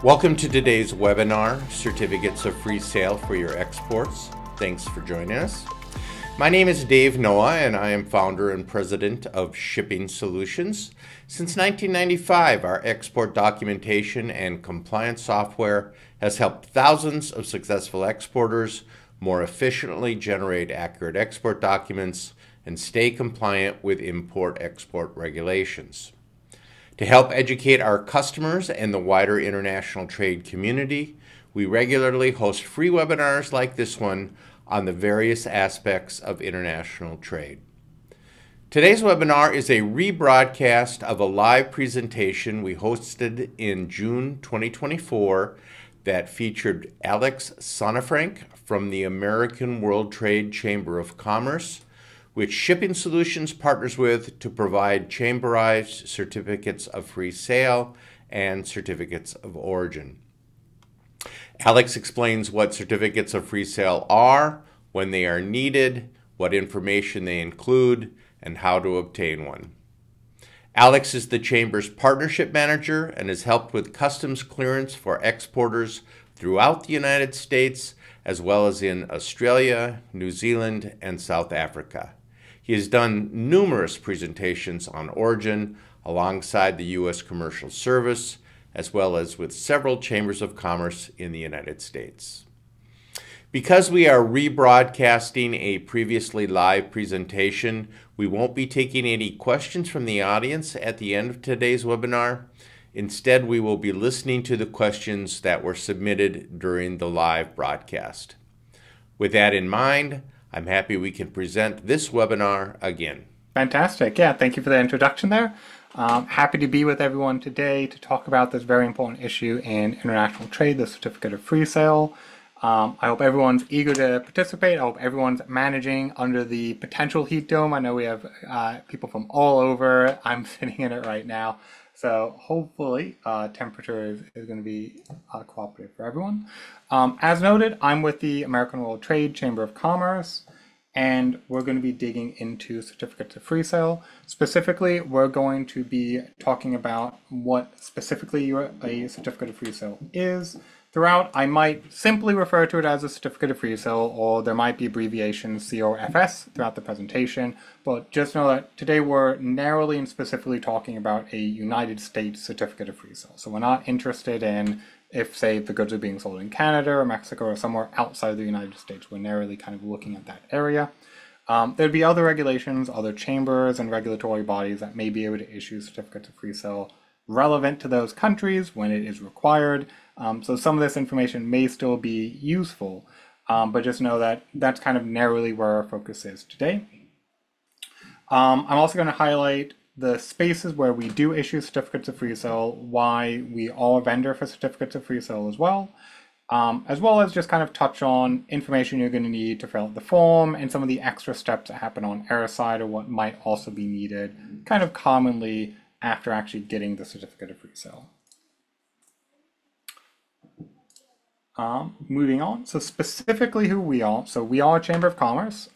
Welcome to today's webinar, Certificates of Free Sale for Your Exports. Thanks for joining us. My name is Dave Noah and I am founder and president of Shipping Solutions. Since 1995, our export documentation and compliance software has helped thousands of successful exporters more efficiently generate accurate export documents and stay compliant with import-export regulations. To help educate our customers and the wider international trade community, we regularly host free webinars like this one on the various aspects of international trade. Today's webinar is a rebroadcast of a live presentation we hosted in June 2024 that featured Alex Sonnefrank from the American World Trade Chamber of Commerce, which Shipping Solutions partners with to provide chamberized certificates of free sale and certificates of origin. Alex explains what certificates of free sale are, when they are needed, what information they include, and how to obtain one. Alex is the Chamber's partnership manager and has helped with customs clearance for exporters throughout the United States, as well as in Australia, New Zealand, and South Africa. He has done numerous presentations on origin alongside the U.S. Commercial Service, as well as with several chambers of commerce in the United States. Because we are rebroadcasting a previously live presentation, we won't be taking any questions from the audience at the end of today's webinar. Instead, we will be listening to the questions that were submitted during the live broadcast. With that in mind, I'm happy we can present this webinar again. Fantastic. Yeah, thank you for the introduction there. Happy to be with everyone today to talk about this very important issue in international trade, the Certificate of Free Sale. I hope everyone's eager to participate. I hope everyone's managing under the potential heat dome. I know we have people from all over. I'm sitting in it right now. So hopefully temperature is going to be cooperative for everyone. As noted, I'm with the American World Trade Chamber of Commerce, and we're going to be digging into certificates of free sale. Specifically, we're going to be talking about what specifically a certificate of free sale is. Throughout, I might simply refer to it as a certificate of free sale, or there might be abbreviations COFS throughout the presentation, but just know that today we're narrowly and specifically talking about a United States certificate of free sale. So we're not interested in if, say, the goods are being sold in Canada or Mexico or somewhere outside of the United States. We're narrowly kind of looking at that area. There'd be other regulations, other chambers and regulatory bodies that may be able to issue certificates of free sale relevant to those countries when it is required. So some of this information may still be useful, but just know that that's kind of narrowly where our focus is today. I'm also going to highlight the spaces where we do issue certificates of free sale, why we are a vendor for certificates of free sale as well as just kind of touch on information you're going to need to fill out the form and some of the extra steps that happen on our side or what might also be needed kind of commonly after actually getting the certificate of free sale. Moving on, so specifically who we are. So we are a Chamber of Commerce.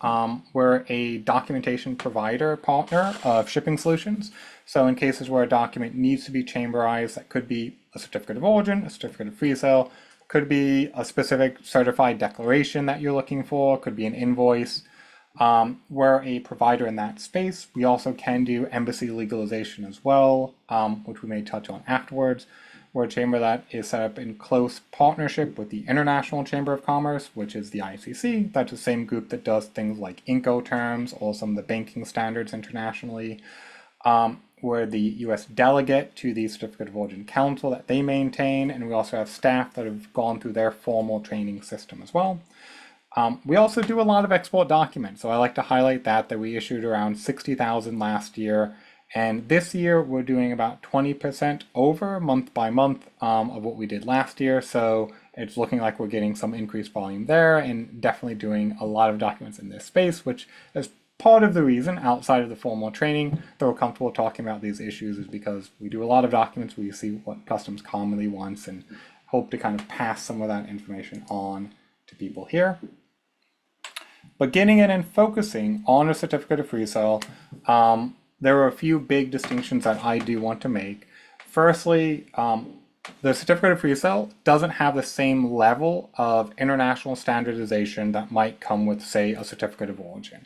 We're a documentation provider partner of Shipping Solutions. So in cases where a document needs to be chamberized, that could be a certificate of origin, a certificate of free sale, could be a specific certified declaration that you're looking for, could be an invoice. We're a provider in that space. We also can do embassy legalization as well, which we may touch on afterwards. We're a chamber that is set up in close partnership with the International Chamber of Commerce, which is the ICC. That's the same group that does things like Incoterms or some of the banking standards internationally. We're the U.S. delegate to the Certificate of Origin Council that they maintain, and we also have staff that have gone through their formal training system as well. We also do a lot of export documents, so I like to highlight that we issued around 60,000 last year. And this year, we're doing about 20% over month by month of what we did last year. So it's looking like we're getting some increased volume there and definitely doing a lot of documents in this space, which is part of the reason outside of the formal training that we're comfortable talking about these issues is because we do a lot of documents. We see what customs commonly wants and hope to kind of pass some of that information on to people here. But getting in and focusing on a certificate of free sale, there are a few big distinctions that I do want to make. Firstly, The certificate of free sale doesn't have the same level of international standardization that might come with, say, a certificate of origin.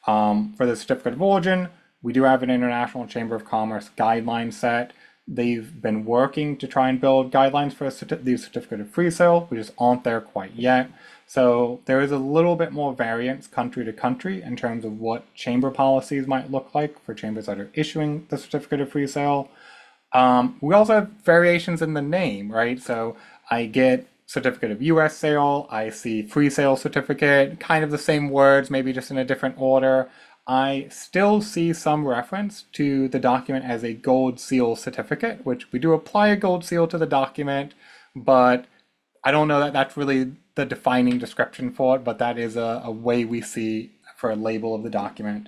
For the certificate of origin, we do have an International Chamber of Commerce guideline set. They've been working to try and build guidelines for the certificate of free sale. We just aren't there quite yet. So there is a little bit more variance country to country in terms of what chamber policies might look like for chambers that are issuing the certificate of free sale. We also have variations in the name, right? So I get certificate of US sale, I see free sale certificate, kind of the same words, maybe just in a different order. I still see some reference to the document as a gold seal certificate, which we do apply a gold seal to the document, but I don't know that that's really the defining description for it, but that is a way we see for a label of the document.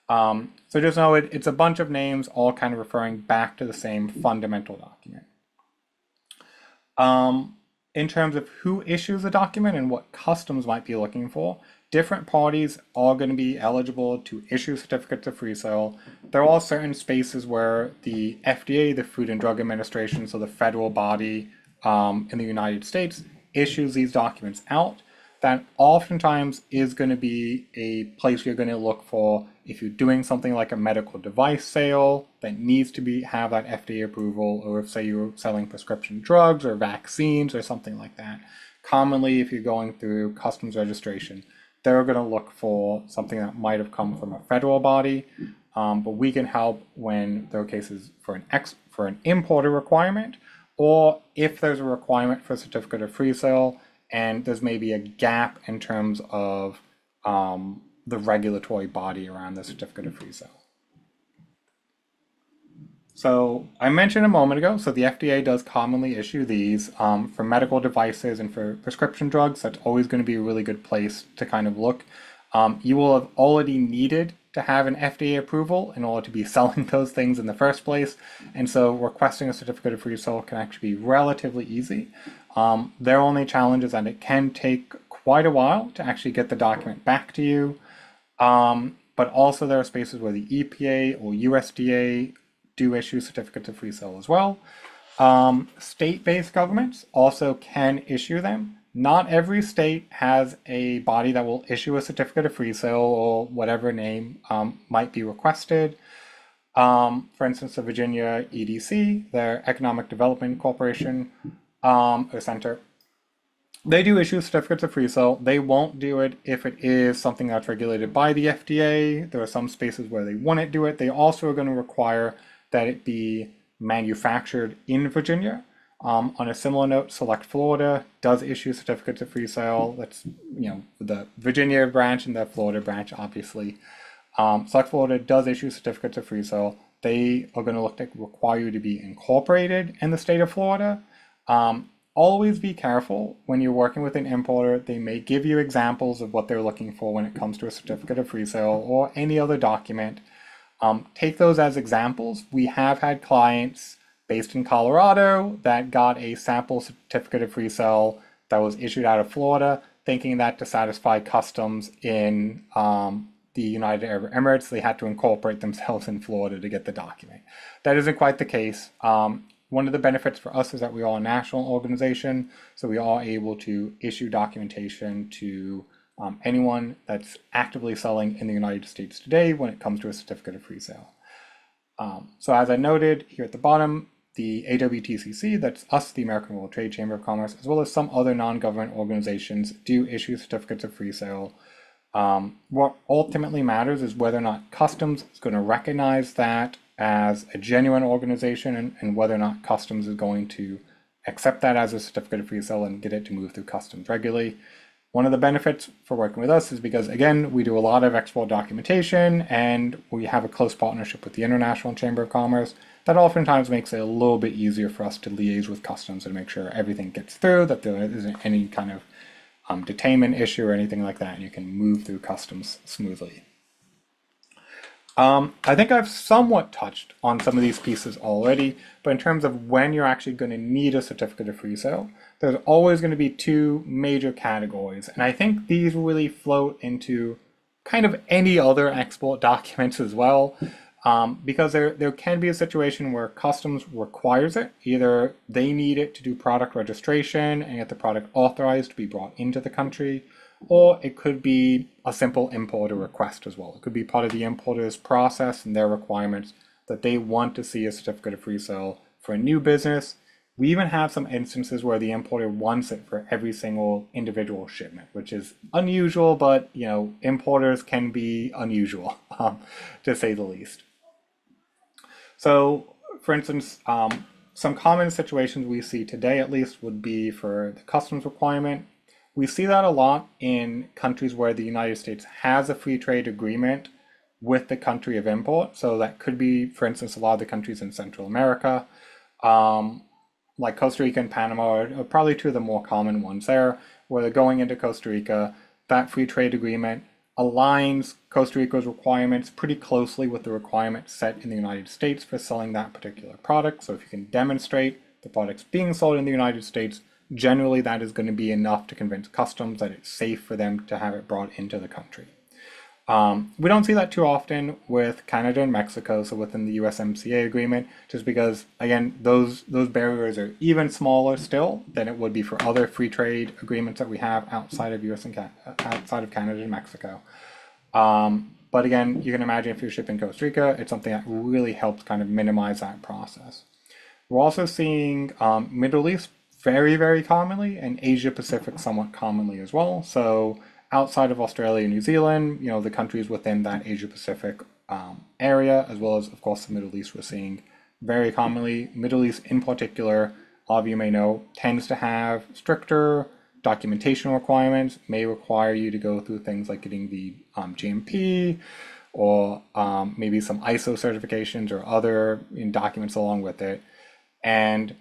So just know it's a bunch of names all kind of referring back to the same fundamental document. In terms of who issues the document and what customs might be looking for, different parties are going to be eligible to issue certificates of free sale. There are certain spaces where the FDA, the Food and Drug Administration, so the federal body in the United States, issues these documents out. That oftentimes is going to be a place you're going to look for if you're doing something like a medical device sale that needs to have that FDA approval, or if, say, you're selling prescription drugs or vaccines or something like that. Commonly, if you're going through customs registration, they're going to look for something that might have come from a federal body, but we can help when there are cases for an importer requirement, or if there's a requirement for a certificate of free sale and there's maybe a gap in terms of the regulatory body around the certificate of free sale. So I mentioned a moment ago, so the FDA does commonly issue these for medical devices and for prescription drugs. That's always going to be a really good place to kind of look. You will have already needed to have an FDA approval in order to be selling those things in the first place. And so requesting a certificate of free sale can actually be relatively easy. Their only challenge is that it can take quite a while to actually get the document back to you. But also there are spaces where the EPA or USDA do issue certificates of free sale as well. State-based governments also can issue them. Not every state has a body that will issue a certificate of free sale or whatever name might be requested. For instance, the Virginia EDC, their Economic Development Corporation or Center, they do issue certificates of free sale. They won't do it if it is something that's regulated by the FDA. There are some spaces where they wouldn't do it. They also are going to require that it be manufactured in Virginia. On a similar note, Select Florida does issue certificates of free sale. That's, the Virginia branch and the Florida branch, obviously. Select Florida does issue certificates of free sale. They are going to look to require you to be incorporated in the state of Florida. Always be careful when you're working with an importer. They may give you examples of what they're looking for when it comes to a certificate of free sale or any other document. Take those as examples. We have had clients based in Colorado that got a sample certificate of free sale that was issued out of Florida, thinking that to satisfy customs in the United Arab Emirates, they had to incorporate themselves in Florida to get the document. That isn't quite the case. One of the benefits for us is that we are a national organization, so we are able to issue documentation to anyone that's actively selling in the United States today when it comes to a certificate of free sale. So as I noted here at the bottom, the AWTCC, that's us, the American World Trade Chamber of Commerce, as well as some other non-government organizations, do issue certificates of free sale. What ultimately matters is whether or not customs is going to recognize that as a genuine organization and whether or not customs is going to accept that as a certificate of free sale and get it to move through customs regularly. One of the benefits for working with us is because, again, we do a lot of export documentation and we have a close partnership with the International Chamber of Commerce. That oftentimes makes it a little bit easier for us to liaise with customs and make sure everything gets through, that there isn't any kind of detainment issue or anything like that, and you can move through customs smoothly. I think I've somewhat touched on some of these pieces already, but in terms of when you're actually going to need a certificate of free sale, there's always going to be two major categories. And I think these really float into kind of any other export documents as well. because there can be a situation where customs requires it. Either they need it to do product registration and get the product authorized to be brought into the country, or it could be a simple importer request as well. It could be part of the importer's process and their requirements that they want to see a certificate of free sale for a new business. We even have some instances where the importer wants it for every single individual shipment, which is unusual, but importers can be unusual, to say the least. So, for instance, some common situations we see today, at least, would be for the customs requirement. We see that a lot in countries where the United States has a free trade agreement with the country of import. So that could be, for instance, a lot of the countries in Central America, like Costa Rica and Panama are probably two of the more common ones there, where they're going into Costa Rica. That free trade agreement aligns Costa Rica's requirements pretty closely with the requirements set in the United States for selling that particular product. So if you can demonstrate the product's being sold in the United States, generally that is going to be enough to convince customs that it's safe for them to have it brought into the country. We don't see that too often with Canada and Mexico, so within the USMCA agreement, just because, again, those barriers are even smaller still than it would be for other free trade agreements that we have outside of outside of Canada and Mexico. But again, you can imagine if you're shipping Costa Rica, it's something that really helps kind of minimize that process. We're also seeing Middle East very, very commonly, and Asia Pacific somewhat commonly as well. So outside of Australia and New Zealand, the countries within that Asia Pacific area, as well as, of course, the Middle East, we're seeing very commonly. Middle East in particular, a lot of you may know, tends to have stricter documentation requirements, may require you to go through things like getting the GMP or maybe some ISO certifications or other documents along with it, and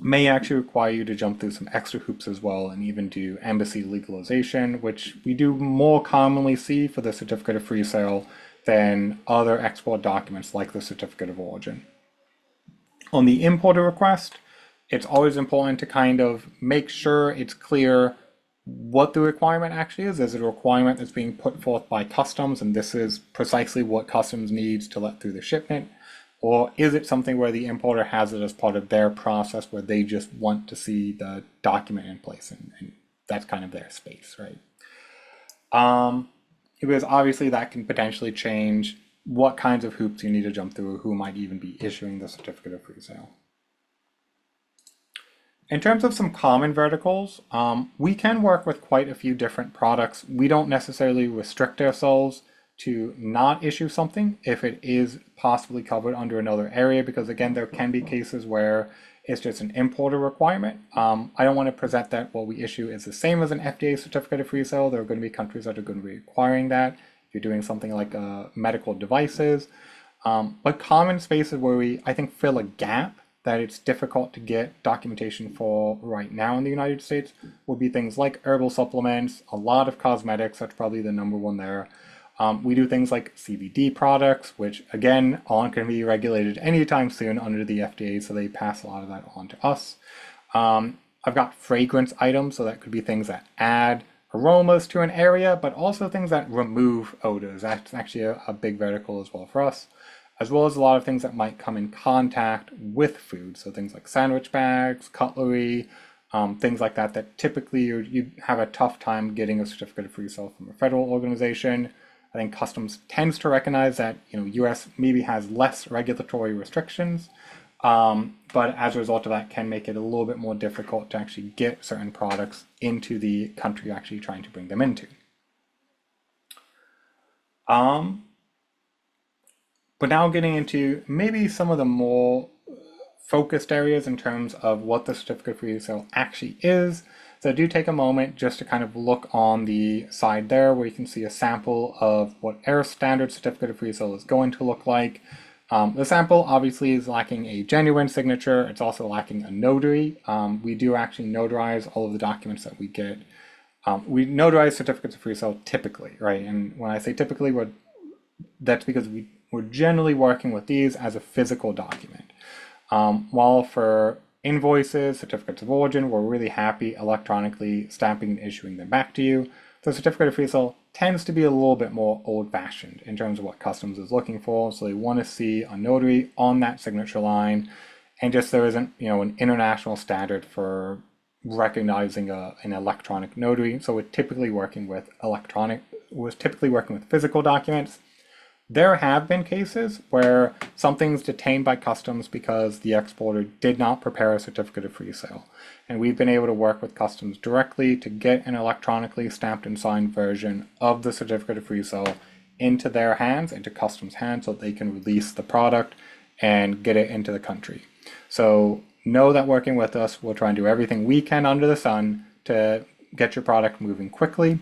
may actually require you to jump through some extra hoops as well, and even do embassy legalization, which we do more commonly see for the certificate of free sale than other export documents like the certificate of origin. On the importer request, it's always important to kind of make sure it's clear what the requirement actually is. Is it a requirement that's being put forth by customs, and this is precisely what customs needs to let through the shipment? Or is it something where the importer has it as part of their process, where they just want to see the document in place, and that's kind of their space, right? Because obviously that can potentially change what kinds of hoops you need to jump through, or who might even be issuing the certificate of free sale. In terms of some common verticals, we can work with quite a few different products. We don't necessarily restrict ourselves to not issue something if it is possibly covered under another area, because again, there can be cases where it's just an importer requirement. I don't want to present that what we issue is the same as an FDA certificate of free sale. There are going to be countries that are going to be requiring that if you're doing something like medical devices. But common spaces where we, I think, fill a gap that it's difficult to get documentation for right now in the United States would be things like herbal supplements, a lot of cosmetics. That's probably the number one there. We do things like CBD products, which again aren't going to be regulated anytime soon under the FDA, so they pass a lot of that on to us. I've got fragrance items, so that could be things that add aromas to an area, but also things that remove odors. That's actually a big vertical as well for us, as well as a lot of things that might come in contact with food. So things like sandwich bags, cutlery, things like that, that typically you have a tough time getting a certificate of free sale from a federal organization. I think customs tends to recognize that U.S. maybe has less regulatory restrictions, but as a result of that can make it a little bit more difficult to actually get certain products into the country you're actually trying to bring them into. But now getting into maybe some of the more focused areas in terms of what the certificate of free sale actually is. So do take a moment just to kind of look on the side there where you can see a sample of what our standard certificate of free sale is going to look like. The sample obviously is lacking a genuine signature. It's also lacking a notary. We do actually notarize all of the documents that we get. We notarize certificates of free sale typically, right? And when I say typically, that's because we're generally working with these as a physical document. While for invoices, certificates of origin, we're really happy electronically stamping and issuing them back to you. The certificate of free sale tends to be a little bit more old-fashioned in terms of what customs is looking for. So they want to see a notary on that signature line, and just there isn't, an international standard for recognizing an electronic notary. So we're typically working with physical documents. There have been cases where something's detained by customs because the exporter did not prepare a certificate of free sale. And we've been able to work with customs directly to get an electronically stamped and signed version of the certificate of free sale into their hands, into customs hands, so that they can release the product and get it into the country. So know that working with us, we'll try and do everything we can under the sun to get your product moving quickly.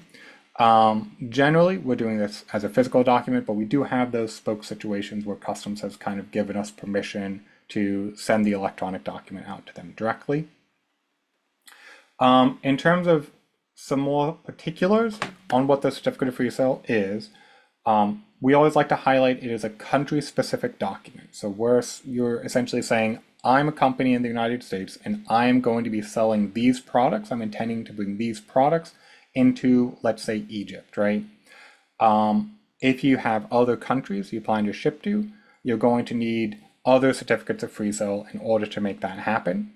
Generally, we're doing this as a physical document, but we do have those spoke situations where customs has kind of given us permission to send the electronic document out to them directly. In terms of some more particulars on what the certificate of free sale is, we always like to highlight it is a country-specific document. So you're essentially saying, I'm a company in the United States and I'm going to be selling these products. I'm intending to bring these products into, let's say, Egypt, right? If you have other countries you plan to ship to, you're going to need other certificates of free sale in order to make that happen.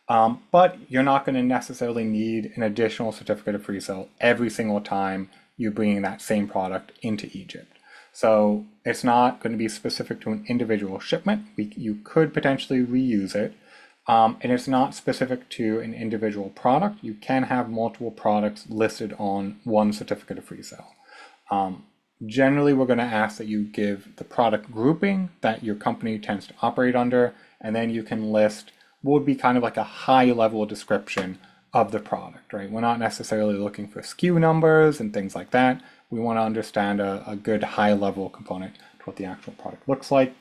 But you're not going to necessarily need an additional certificate of free sale every single time you're bringing that same product into Egypt. So it's not going to be specific to an individual shipment. You could potentially reuse it. And it's not specific to an individual product. You can have multiple products listed on one certificate of free sale. Generally, we're going to ask that you give the product grouping that your company tends to operate under, and then you can list what would be kind of like a high-level description of the product, right? We're not necessarily looking for SKU numbers and things like that. We want to understand a good high-level component to what the actual product looks like.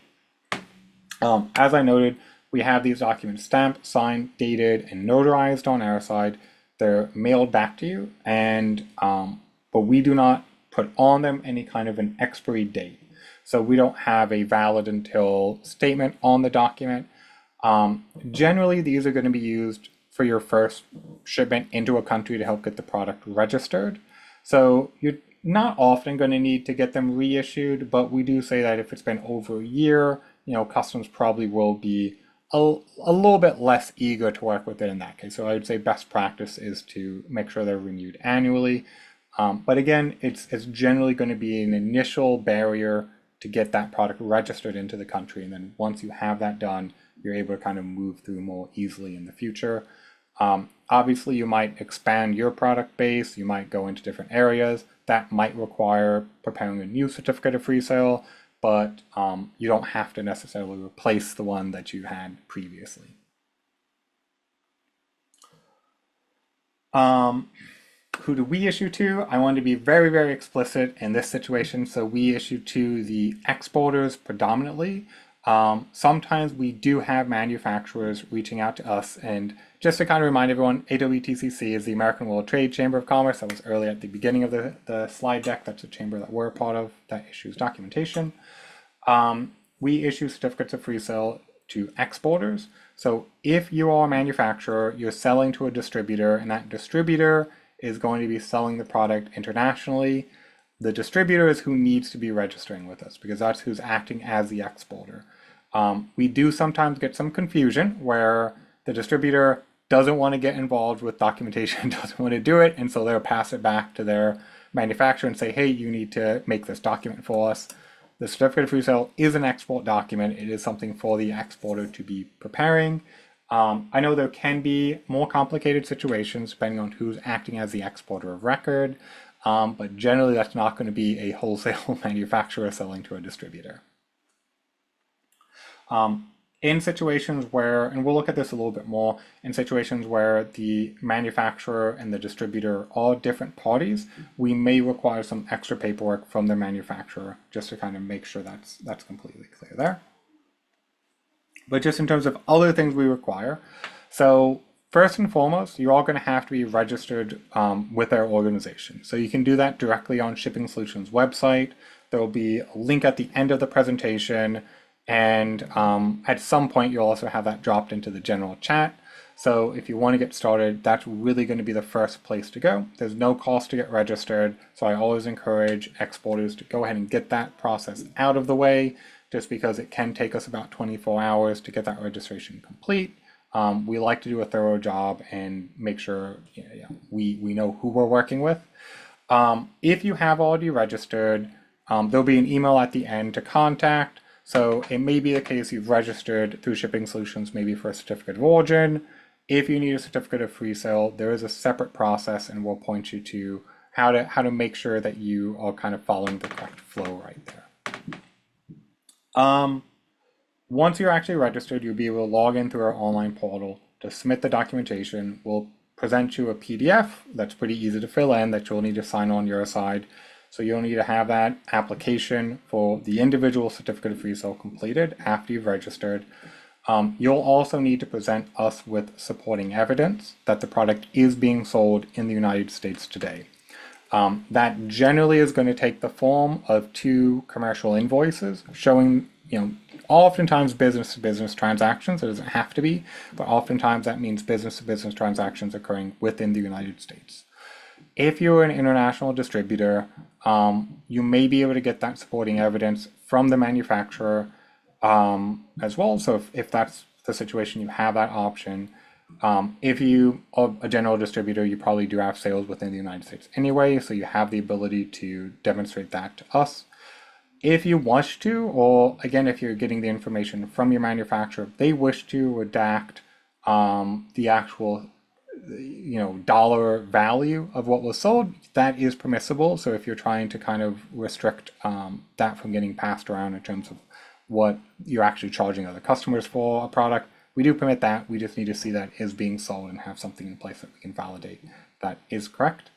As I noted, we have these documents stamped, signed, dated, and notarized on our side. They're mailed back to you, and but we do not put on them any kind of an expiry date. So we don't have a valid until statement on the document. Generally, these are going to be used for your first shipment into a country to help get the product registered. So you're not often going to need to get them reissued, but we do say that if it's been over a year, customs probably will be a little bit less eager to work with it in that case. So I would say best practice is to make sure they're renewed annually. But again, it's generally going to be an initial barrier to get that product registered into the country. And then once you have that done, you're able to kind of move through more easily in the future. Obviously, you might expand your product base. You might go into different areas. That might require preparing a new certificate of free sale, but you don't have to necessarily replace the one that you had previously. Who do we issue to? I want to be very, very explicit in this situation. So we issue to the exporters predominantly. Sometimes we do have manufacturers reaching out to us, and just to kind of remind everyone, AWTCC is the American World Trade Chamber of Commerce. That was early at the beginning of the slide deck. That's a chamber that we're a part of that issues documentation. We issue certificates of free sale to exporters. So if you are a manufacturer, you're selling to a distributor, and that distributor is going to be selling the product internationally, the distributor is who needs to be registering with us because that's who's acting as the exporter. We do sometimes get some confusion where the distributor doesn't want to get involved with documentation, doesn't want to do it, and so they'll pass it back to their manufacturer and say, hey, you need to make this document for us. The certificate of free sale is an export document. It is something for the exporter to be preparing. I know there can be more complicated situations depending on who's acting as the exporter of record, but generally that's not going to be a wholesale manufacturer selling to a distributor. In situations where, and we'll look at this a little bit more, in situations where the manufacturer and the distributor are different parties, we may require some extra paperwork from the manufacturer just to kind of make sure that's completely clear there. But just in terms of other things we require, so first and foremost, you're all going to have to be registered with our organization. So you can do that directly on Shipping Solutions website. There will be a link at the end of the presentation, and at some point you'll also have that dropped into the general chat. So if you want to get started, that's really going to be the first place to go. There's no cost to get registered. So I always encourage exporters to go ahead and get that process out of the way, just because it can take us about 24 hours to get that registration complete. We like to do a thorough job and make sure we know who we're working with. If you have already registered, there'll be an email at the end to contact. So it may be the case you've registered through Shipping Solutions, maybe for a certificate of origin. If you need a certificate of free sale, there is a separate process, and we'll point you to how to make sure that you are kind of following the correct flow right there. Once you're actually registered, you'll be able to log in through our online portal to submit the documentation. We'll present you a PDF that's pretty easy to fill in that you'll need to sign on your side. So you'll need to have that application for the individual certificate of free sale completed after you've registered. You'll also need to present us with supporting evidence that the product is being sold in the United States today. That generally is going to take the form of 2 commercial invoices showing, oftentimes business-to-business transactions. It doesn't have to be, but oftentimes that means business-to-business transactions occurring within the United States. If you're an international distributor, you may be able to get that supporting evidence from the manufacturer as well. So if that's the situation, you have that option. If you are a general distributor, you probably do have sales within the United States anyway, so you have the ability to demonstrate that to us. If you wish to, or again, if you're getting the information from your manufacturer, if they wish to redact the actual dollar value of what was sold, that is permissible. So if you're trying to kind of restrict that from getting passed around in terms of what you're actually charging other customers for a product, we do permit that. We just need to see that is being sold and have something in place that we can validate that is correct.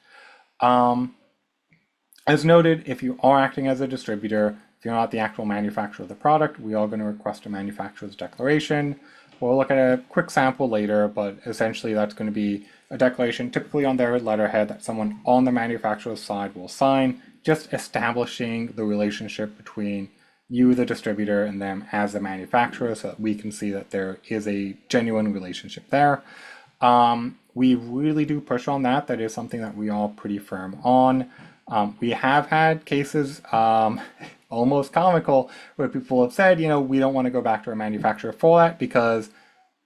As noted, if you are acting as a distributor, if you're not the actual manufacturer of the product, we are going to request a manufacturer's declaration. We'll look at a quick sample later, but essentially that's going to be a declaration typically on their letterhead that someone on the manufacturer's side will sign, just establishing the relationship between you, the distributor, and them as the manufacturer, so that we can see that there is a genuine relationship there. We really do push on that. That is something that we are pretty firm on. We have had cases, almost comical, where people have said, we don't want to go back to our manufacturer for that because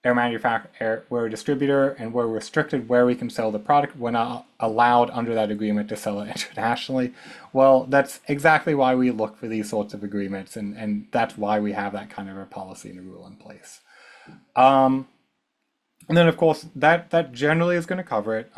we're a distributor and we're restricted where we can sell the product. We're not allowed under that agreement to sell it internationally. Well, that's exactly why we look for these sorts of agreements, and that's why we have that kind of a policy and a rule in place. And then, of course, that generally is going to cover it.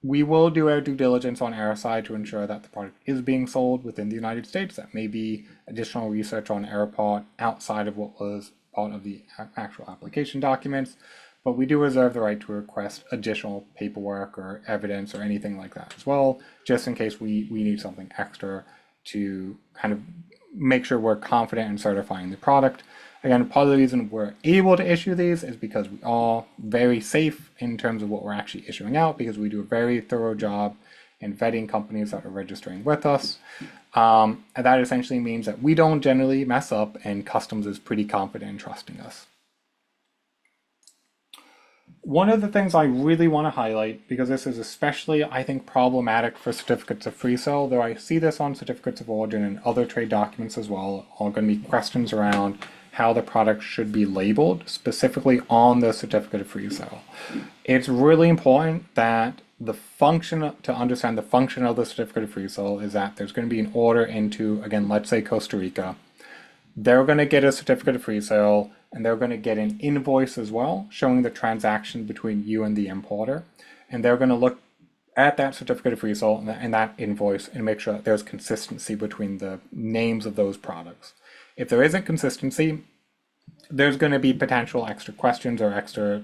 We will do our due diligence on our side to ensure that the product is being sold within the United States. That may be additional research on our part outside of what was part of the actual application documents, but we do reserve the right to request additional paperwork or evidence or anything like that as well, just in case we need something extra to kind of make sure we're confident in certifying the product. Again, part of the reason we're able to issue these is because we are very safe in terms of what we're actually issuing out, because we do a very thorough job in vetting companies that are registering with us. And that essentially means that we don't generally mess up, and customs is pretty confident in trusting us. One of the things I really want to highlight, because this is especially, I think, problematic for certificates of free sale, though I see this on certificates of origin and other trade documents as well, are going to be questions around how the product should be labeled, specifically on the certificate of free sale. It's really important that to understand the function of the certificate of free sale is that there's going to be an order into, again, let's say Costa Rica. They're going to get a certificate of free sale, and they're going to get an invoice as well, showing the transaction between you and the importer. And they're going to look at that certificate of free sale and that invoice and make sure that there's consistency between the names of those products. If there isn't consistency, there's going to be potential extra questions or extra,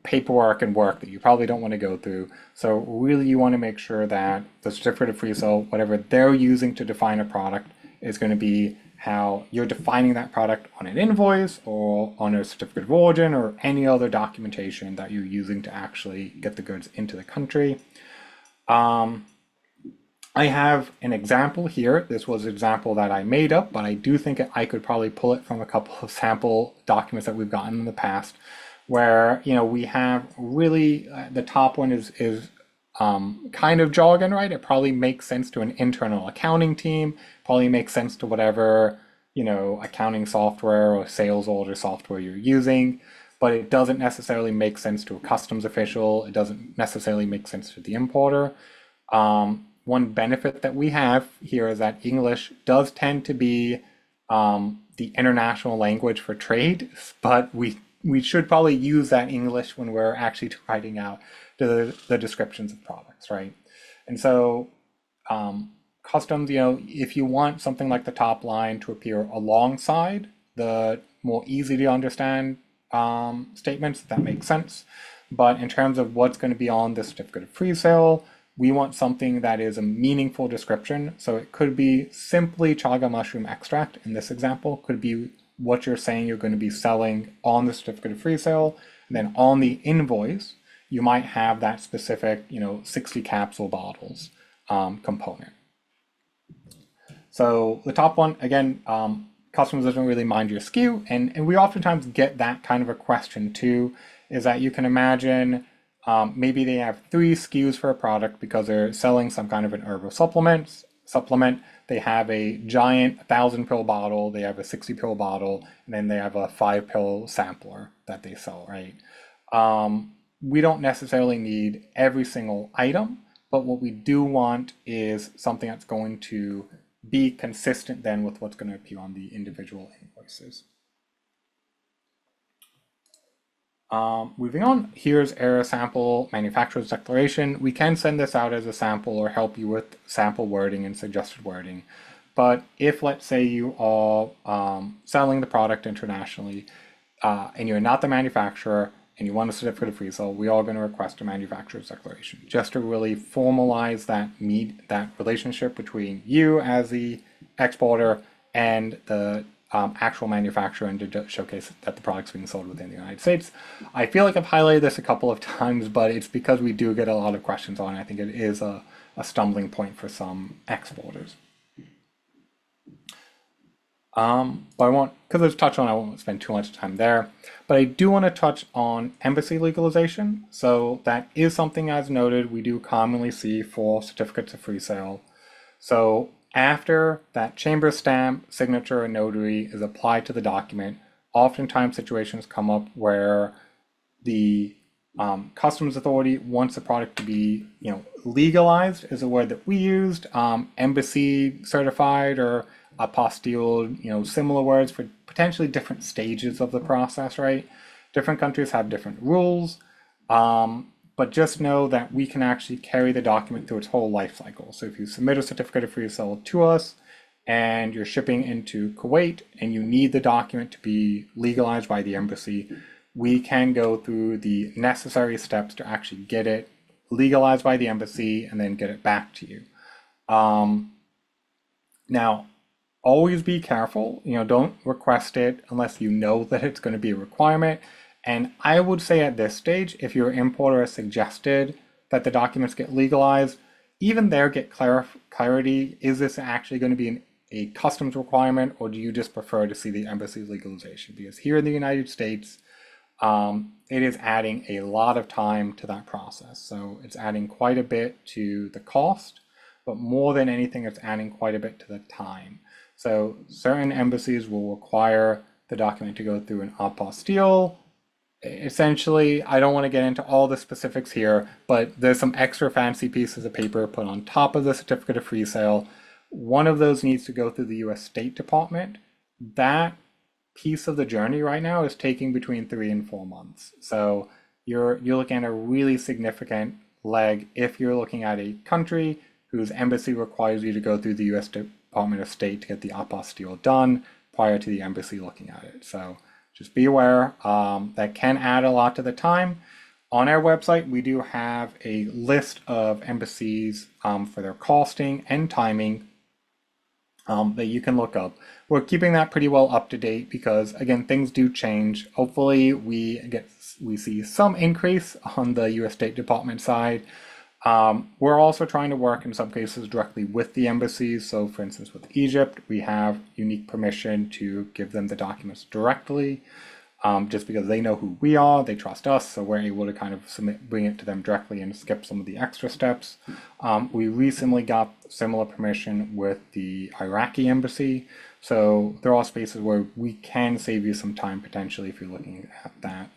paperwork and work that you probably don't want to go through. So really you want to make sure that the certificate of free sale, whatever they're using to define a product, is going to be how you're defining that product on an invoice or on a certificate of origin or any other documentation that you're using to actually get the goods into the country. I have an example here. This was an example that I made up, but I do think I could probably pull it from a couple of sample documents that we've gotten in the past, where we have really the top one is kind of jargon, right? It probably makes sense to an internal accounting team, probably makes sense to whatever accounting software or sales order software you're using, but it doesn't necessarily make sense to a customs official. It doesn't necessarily make sense to the importer. One benefit that we have here is that English does tend to be the international language for trade, but we should probably use that English when we're actually writing out the descriptions of products, right? And so customs, if you want something like the top line to appear alongside the more easy to understand statements, that makes sense. But in terms of what's going to be on the certificate of free sale, we want something that is a meaningful description. So it could be simply chaga mushroom extract in this example, could be what you're saying you're going to be selling on the certificate of free sale. And then on the invoice, you might have that specific, 60 capsule bottles component. So the top one, again, customers doesn't really mind your SKU. And we oftentimes get that kind of a question too, is that you can imagine maybe they have 3 SKUs for a product because they're selling some kind of an herbal supplement. They have a giant 1,000-pill bottle, they have a 60-pill bottle, and then they have a 5-pill sampler that they sell, right? We don't necessarily need every single item, but what we do want is something that's going to be consistent then with what's going to appear on the individual invoices. Moving on, here's a sample manufacturer's declaration. We can send this out as a sample or help you with sample wording and suggested wording. But if, let's say, you are selling the product internationally and you're not the manufacturer and you want a certificate of free sale, we are going to request a manufacturer's declaration just to really formalize that relationship between you as the exporter and the actual manufacturer and to showcase that the product's being sold within the United States. I feel like I've highlighted this a couple of times, but it's because we do get a lot of questions on it. I think it is a stumbling point for some exporters. But I won't, because it's touched on, I won't spend too much time there. But I do want to touch on embassy legalization. So that is something, as noted, we do commonly see for certificates of free sale. So after that chamber stamp, signature, and notary is applied to the document, oftentimes situations come up where the customs authority wants the product to be, legalized is a word that we used, embassy certified or apostilled, similar words for potentially different stages of the process, right? Different countries have different rules, but just know that we can actually carry the document through its whole life cycle. So if you submit a certificate of free sale to us and you're shipping into Kuwait and you need the document to be legalized by the embassy, we can go through the necessary steps to actually get it legalized by the embassy and then get it back to you. Now, always be careful, don't request it unless you know that it's going to be a requirement. And I would say at this stage, if your importer has suggested that the documents get legalized, even there get clarity, is this actually going to be a customs requirement, or do you just prefer to see the embassy legalization? Because here in the United States, it is adding a lot of time to that process. So it's adding quite a bit to the cost, but more than anything, it's adding quite a bit to the time. So certain embassies will require the document to go through an apostille. Essentially, I don't want to get into all the specifics here, but there's some extra fancy pieces of paper put on top of the certificate of free sale. One of those needs to go through the US State Department. That piece of the journey right now is taking between 3 and 4 months. So you're looking at a really significant leg if you're looking at a country whose embassy requires you to go through the US Department of State to get the apostille done prior to the embassy looking at it. So just be aware, that can add a lot to the time. On our website, we do have a list of embassies for their costing and timing that you can look up. We're keeping that pretty well up to date because, again, things do change. Hopefully we see some increase on the US State Department side. We're also trying to work in some cases directly with the embassies. So for instance, with Egypt, we have unique permission to give them the documents directly. just because they know who we are, they trust us, so we're able to kind of bring it to them directly and skip some of the extra steps. We recently got similar permission with the Iraqi embassy, so there are spaces where we can save you some time potentially if you're looking at that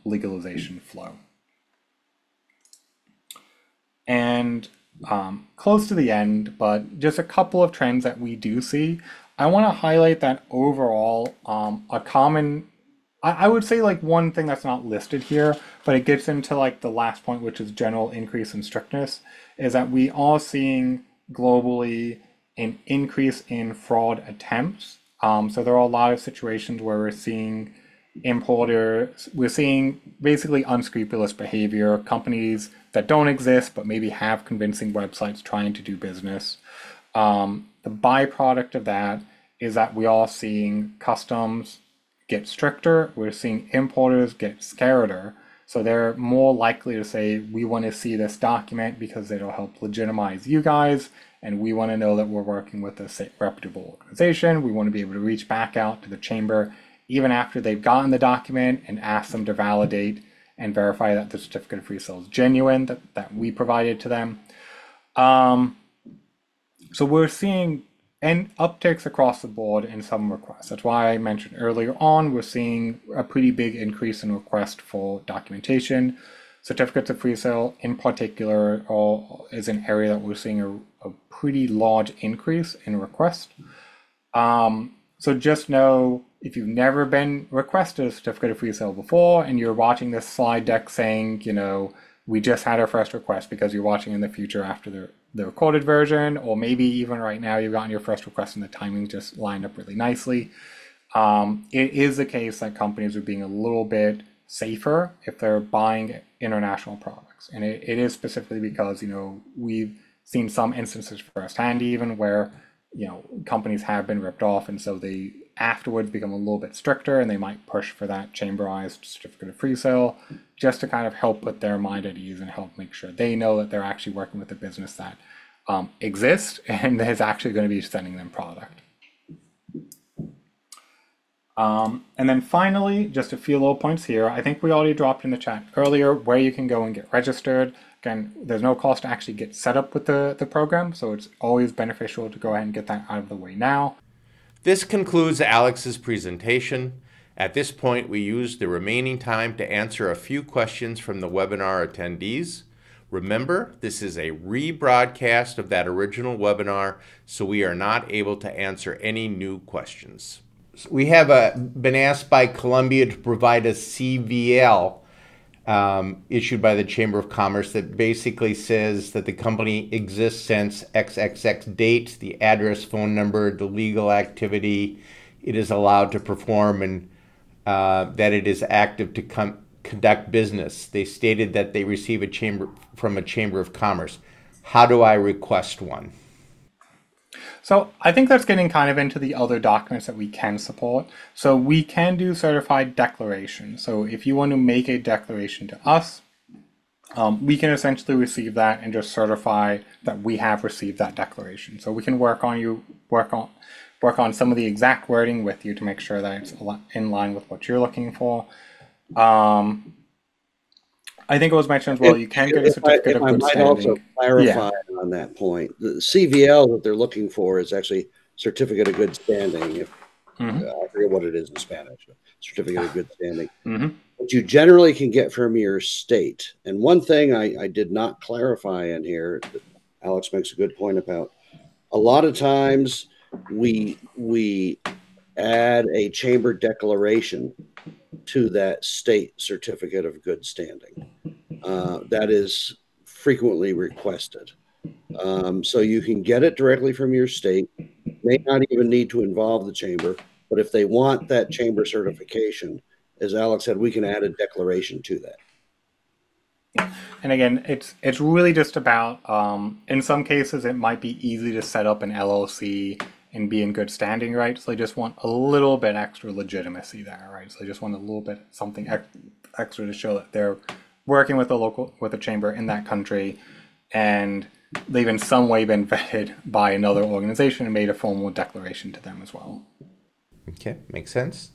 legalization flow. And close to the end, but just a couple of trends that we do see. I want to highlight that overall, a common, I would say like one thing that's not listed here, but it gets into like the last point, which is general increase in strictness, is that we are seeing globally an increase in fraud attempts. So there are a lot of situations where we're seeing we're seeing basically unscrupulous behavior, companies that don't exist but maybe have convincing websites trying to do business. The byproduct of that is that we are seeing customs get stricter, we're seeing importers get scareder, so they're more likely to say, we want to see this document because it'll help legitimize you guys, and we want to know that we're working with a reputable organization. We want to be able to reach back out to the chamber even after they've gotten the document and ask them to validate and verify that the certificate of free sale is genuine, that we provided to them. So we're seeing upticks across the board in some requests. That's why I mentioned earlier on, we're seeing a pretty big increase in request for documentation. Certificates of free sale in particular is an area that we're seeing a pretty large increase in request. So just know, if you've never been requested a certificate of free sale before and you're watching this slide deck saying, you know, we just had our first request, because you're watching in the future after the recorded version, or maybe even right now you've gotten your first request and the timing just lined up really nicely. It is the case that companies are being a little bit safer if they're buying international products. And it is specifically because, you know, we've seen some instances firsthand even where, you know, companies have been ripped off, and so they afterwards become a little bit stricter and they might push for that chamberized certificate of free sale just to kind of help put their mind at ease and help make sure they know that they're actually working with a business that exists and is actually going to be sending them product. And then finally, just a few little points here. I think we already dropped in the chat earlier where you can go and get registered. Again, there's no cost to actually get set up with the program, so it's always beneficial to go ahead and get that out of the way now. This concludes Alex's presentation. At this point, we use the remaining time to answer a few questions from the webinar attendees. Remember, this is a rebroadcast of that original webinar, so we are not able to answer any new questions. We have been asked by Columbia to provide a CVL issued by the Chamber of Commerce that basically says that the company exists since XXX date, the address, phone number, the legal activity it is allowed to perform, and that it is active to conduct business. They stated that they receive from a Chamber of Commerce. How do I request one? So I think that's getting kind of into the other documents that we can support. So we can do certified declaration. So if you want to make a declaration to us, we can essentially receive that and just certify that we have received that declaration. So we can work on some of the exact wording with you to make sure that it's in line with what you're looking for. I think it was mentioned as well, you can get a certificate of good standing. I might also clarify on that point. The CVL that they're looking for is actually certificate of good standing. I forget what it is in Spanish. Certificate of good standing. But you generally can get from your state. And one thing I did not clarify in here, that Alex makes a good point about, a lot of times we add a chamber declaration to that state certificate of good standing. That is frequently requested. So you can get it directly from your state, may not even need to involve the chamber, but if they want that chamber certification, as Alex said, we can add a declaration to that. And again, it's really just about, in some cases, it might be easy to set up an LLC and be in good standing, right? So they just want a little bit extra legitimacy there, right? So they just want a little bit something extra to show that they're working with a chamber in that country, and they've in some way been vetted by another organization and made a formal declaration to them as well. Okay, makes sense.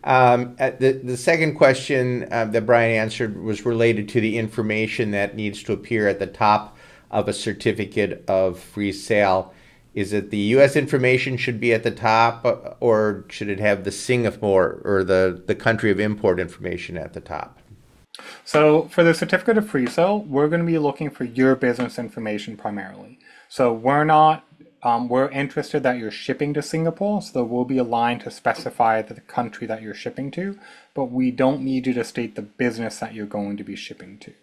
The second question that Brian answered was related to the information that needs to appear at the top of a certificate of free sale. Is it the U.S. information should be at the top, or should it have the Singapore or the country of import information at the top? So for the certificate of free sale, we're going to be looking for your business information primarily. So we're interested that you're shipping to Singapore, so there will be a line to specify the country that you're shipping to, but we don't need you to state the business that you're going to be shipping to.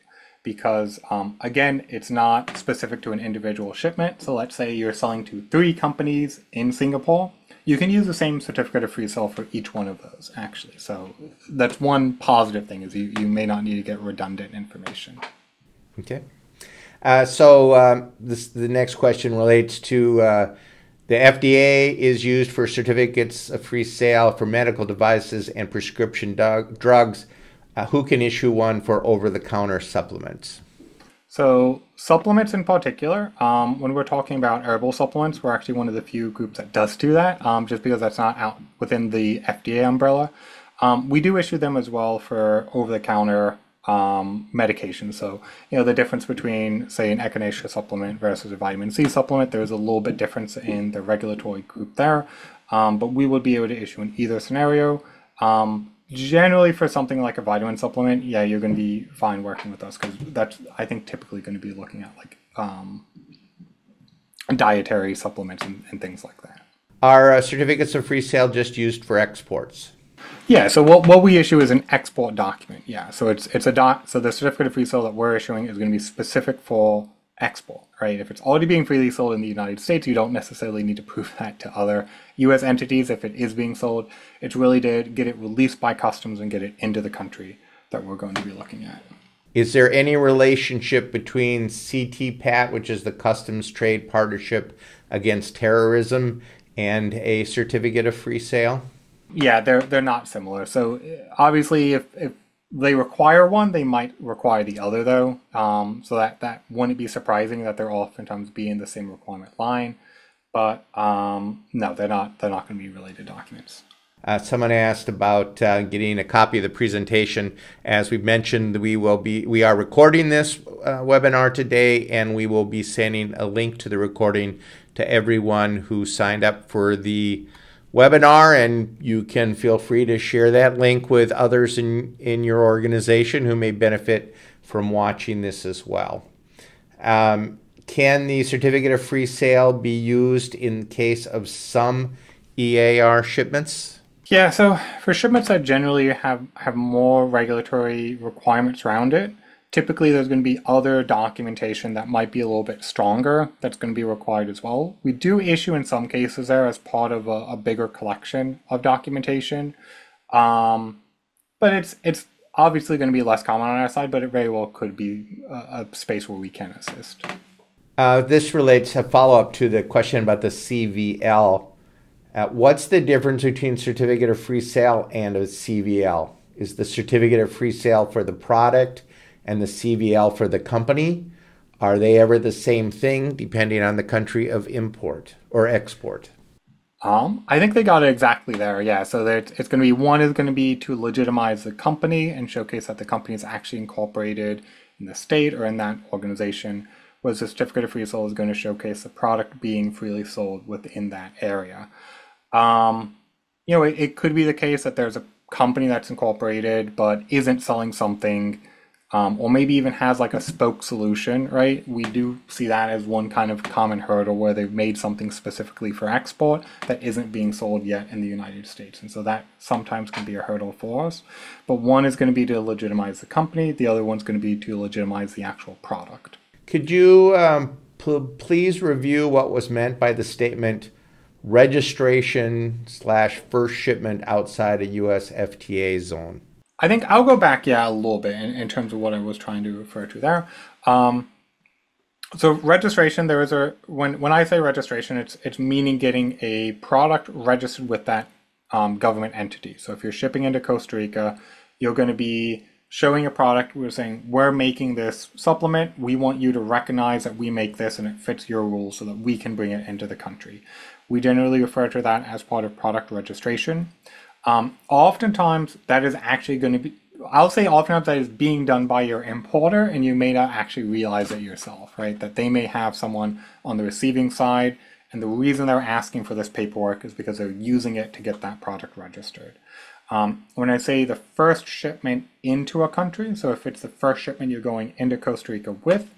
Because again, it's not specific to an individual shipment. So let's say you're selling to 3 companies in Singapore. You can use the same certificate of free sale for each one of those, actually. So that's one positive thing, is you may not need to get redundant information. Okay. The next question relates to the FDA is used for certificates of free sale for medical devices and prescription drugs. Who can issue one for over-the-counter supplements? So supplements in particular, when we're talking about herbal supplements, we're actually one of the few groups that does do that, just because that's not out within the FDA umbrella. We do issue them as well for over-the-counter medication. So, the difference between, say, an echinacea supplement versus a vitamin C supplement, there's a little bit difference in the regulatory group there, but we would be able to issue in either scenario. Generally, for something like a vitamin supplement, yeah, you're going to be fine working with us, because that's, I think, typically going to be looking at like dietary supplements and things like that. Are certificates of free sale just used for exports? Yeah, so what we issue is an export document. Yeah, so it's a so the certificate of free sale that we're issuing is going to be specific for export, right? If it's already being freely sold in the United States, you don't necessarily need to prove that to other U.S. entities. If it is being sold, it's really to get it released by customs and get it into the country that we're going to be looking at. Is there any relationship between CTPAT, which is the Customs Trade Partnership Against Terrorism, and a certificate of free sale? Yeah, they're not similar. So obviously, if they require one, they might require the other, though. So that wouldn't be surprising that they're oftentimes be in the same requirement line. But no, they're not going to be related documents. Someone asked about getting a copy of the presentation. As we've mentioned, we are recording this webinar today, and we will be sending a link to the recording to everyone who signed up for the webinar, and you can feel free to share that link with others in your organization who may benefit from watching this as well. Can the certificate of free sale be used in case of some EAR shipments? Yeah, so for shipments that generally have more regulatory requirements around it, typically there's going to be other documentation that might be a little bit stronger that's going to be required as well. We do issue in some cases there as part of a bigger collection of documentation, but it's obviously going to be less common on our side, but it very well could be a space where we can assist. This relates a follow-up to the question about the CVL. What's the difference between certificate of free sale and a CVL? Is the certificate of free sale for the product and the CVL for the company? Are they ever the same thing depending on the country of import or export? I think they got it exactly there. Yeah, so it's going to be, one is going to be to legitimize the company and showcase that the company is actually incorporated in the state or in that organization, whereas the certificate of free sale is going to showcase the product being freely sold within that area. It could be the case that there's a company that's incorporated but isn't selling something, or maybe even has like a spoke solution, right? We do see that as one kind of common hurdle where they've made something specifically for export that isn't being sold yet in the United States. And so that sometimes can be a hurdle for us. But one is going to be to legitimize the company. The other one's going to be to legitimize the actual product. Could you please review what was meant by the statement registration/first shipment outside a U.S. FTA zone? I think I'll go back, a little bit in terms of what I was trying to refer to there. So registration, there is when I say registration, it's meaning getting a product registered with that government entity. So if you're shipping into Costa Rica, you're going to be showing a product. We're saying, we're making this supplement. We want you to recognize that we make this and it fits your rules so that we can bring it into the country. We generally refer to that as part of product registration. Oftentimes that is actually going to be, I'll say oftentimes that is being done by your importer, and you may not actually realize it yourself, right? That they may have someone on the receiving side, and the reason they're asking for this paperwork is because they're using it to get that product registered. When I say the first shipment into a country, so if it's the first shipment you're going into Costa Rica with,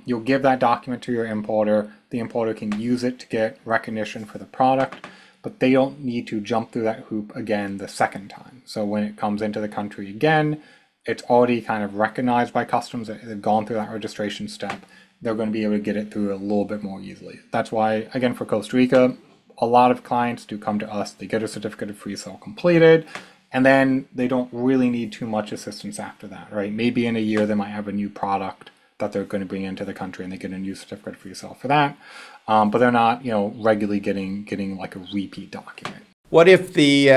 you'll give that document to your importer. The importer can use it to get recognition for the product, but they don't need to jump through that hoop again the second time. So when it comes into the country again, it's already kind of recognized by customs that they've gone through that registration step. They're going to be able to get it through a little bit more easily. That's why, again, for Costa Rica, a lot of clients do come to us. They get a certificate of free sale completed, and then they don't really need too much assistance after that, right? Maybe in a year they might have a new product that they're going to bring into the country, and they get a new certificate of free sale for that. But they're not, regularly getting like a repeat document. What if the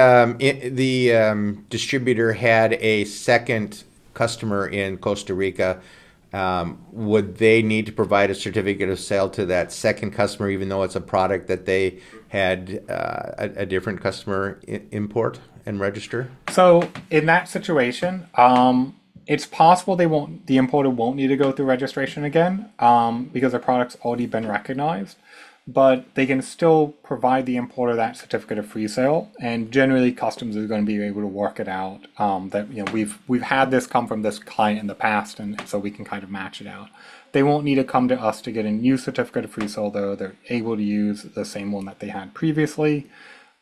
distributor had a second customer in Costa Rica? Would they need to provide a certificate of sale to that second customer, even though it's a product that they had a different customer import and register? So in that situation, it's possible the importer won't need to go through registration again because the product's already been recognized, but they can still provide the importer that certificate of free sale, and generally customs is going to be able to work it out that we've had this come from this client in the past, and so we can kind of match it out. They won't need to come to us to get a new certificate of free sale, though. They're able to use the same one that they had previously.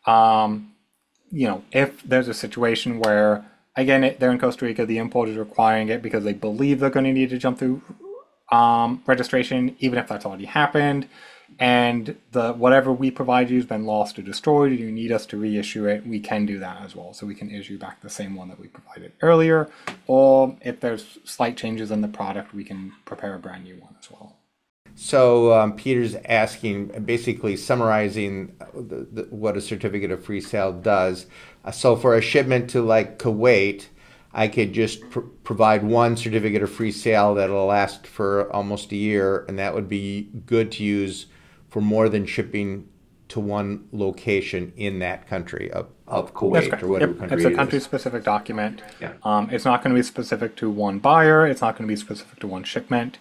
If there's a situation where, again, they're in Costa Rica, the importer is requiring it because they believe they're going to need to jump through registration, even if that's already happened, and whatever we provide you has been lost or destroyed, and you need us to reissue it, we can do that as well. So we can issue back the same one that we provided earlier, or if there's slight changes in the product, we can prepare a brand new one as well. So Peter's asking, basically summarizing what a certificate of free sale does. So for a shipment to like Kuwait, I could just provide one certificate of free sale that'll last for almost a year, and that would be good to use for more than shipping to one location in that country of Kuwait or whatever country it's a country-specific document. Yeah. It's not going to be specific to one buyer. It's not going to be specific to one shipment.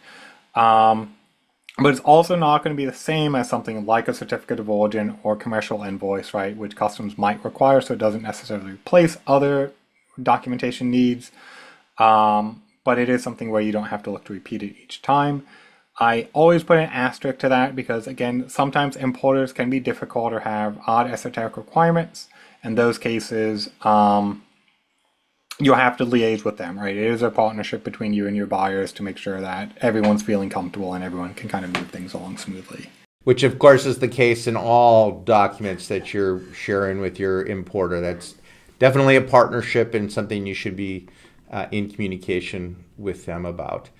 But it's also not going to be the same as something like a certificate of origin or commercial invoice, right, which customs might require, so it doesn't necessarily replace other documentation needs, but it is something where you don't have to look to repeat it each time. I always put an asterisk to that because, again, sometimes importers can be difficult or have odd esoteric requirements. In those cases, you'll have to liaise with them, right? It is a partnership between you and your buyers to make sure that everyone's feeling comfortable and everyone can kind of move things along smoothly. Which, of course, is the case in all documents that you're sharing with your importer. That's definitely a partnership and something you should be in communication with them about.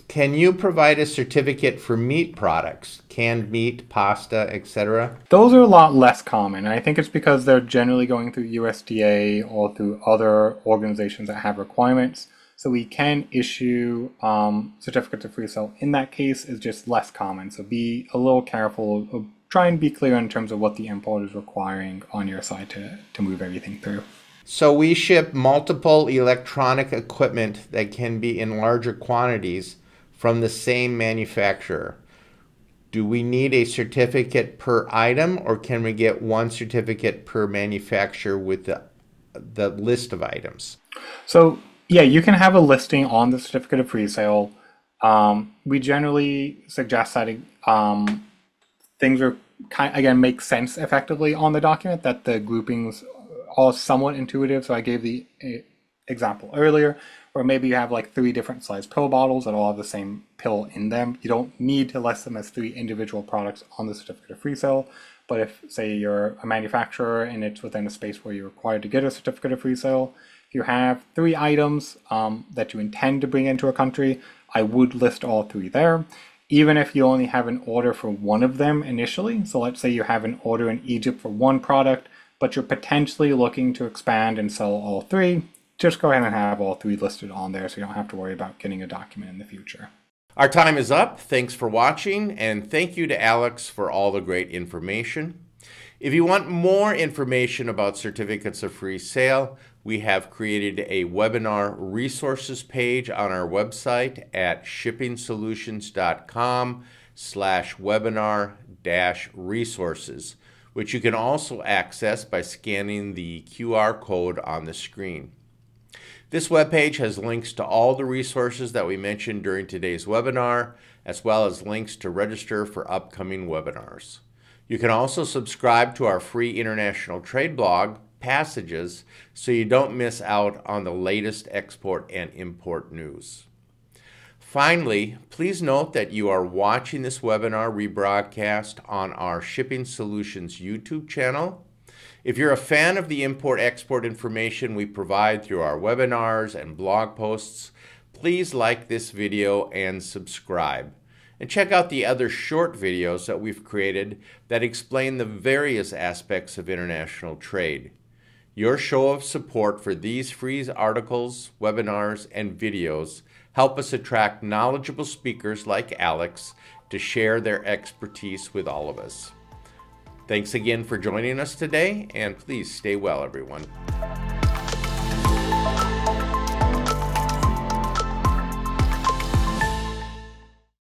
Can you provide a certificate for meat products, canned meat, pasta, etc.? Those are a lot less common. And I think it's because they're generally going through USDA or through other organizations that have requirements. So we can issue certificates of free sale. In that case, is just less common. So be a little careful. Try and be clear in terms of what the importer is requiring on your side to move everything through. So we ship multiple electronic equipment that can be in larger quantities from the same manufacturer. Do we need a certificate per item, or can we get one certificate per manufacturer with the list of items? So yeah, you can have a listing on the certificate of free sale. We generally suggest that things are again make sense effectively on the document, that the groupings are somewhat intuitive. So I gave the example earlier where maybe you have like 3 different size pill bottles that all have the same pill in them. You don't need to list them as 3 individual products on the certificate of free sale. But if, say, you're a manufacturer and it's within a space where you're required to get a certificate of free sale, if you have 3 items that you intend to bring into a country, I would list all 3 there. Even if you only have an order for one of them initially. So let's say you have an order in Egypt for one product, but you're potentially looking to expand and sell all 3. Just go ahead and have all 3 listed on there so you don't have to worry about getting a document in the future. Our time is up. Thanks for watching, and thank you to Alex for all the great information. If you want more information about certificates of free sale, we have created a webinar resources page on our website at shippingsolutions.com/webinar-resources, which you can also access by scanning the QR code on the screen. This webpage has links to all the resources that we mentioned during today's webinar, as well as links to register for upcoming webinars. You can also subscribe to our free international trade blog, Passages, so you don't miss out on the latest export and import news. Finally, please note that you are watching this webinar rebroadcast on our Shipping Solutions YouTube channel. If you're a fan of the import-export information we provide through our webinars and blog posts, please like this video and subscribe. And check out the other short videos that we've created that explain the various aspects of international trade. Your show of support for these free articles, webinars, and videos help us attract knowledgeable speakers like Alex to share their expertise with all of us. Thanks again for joining us today, and please stay well, everyone.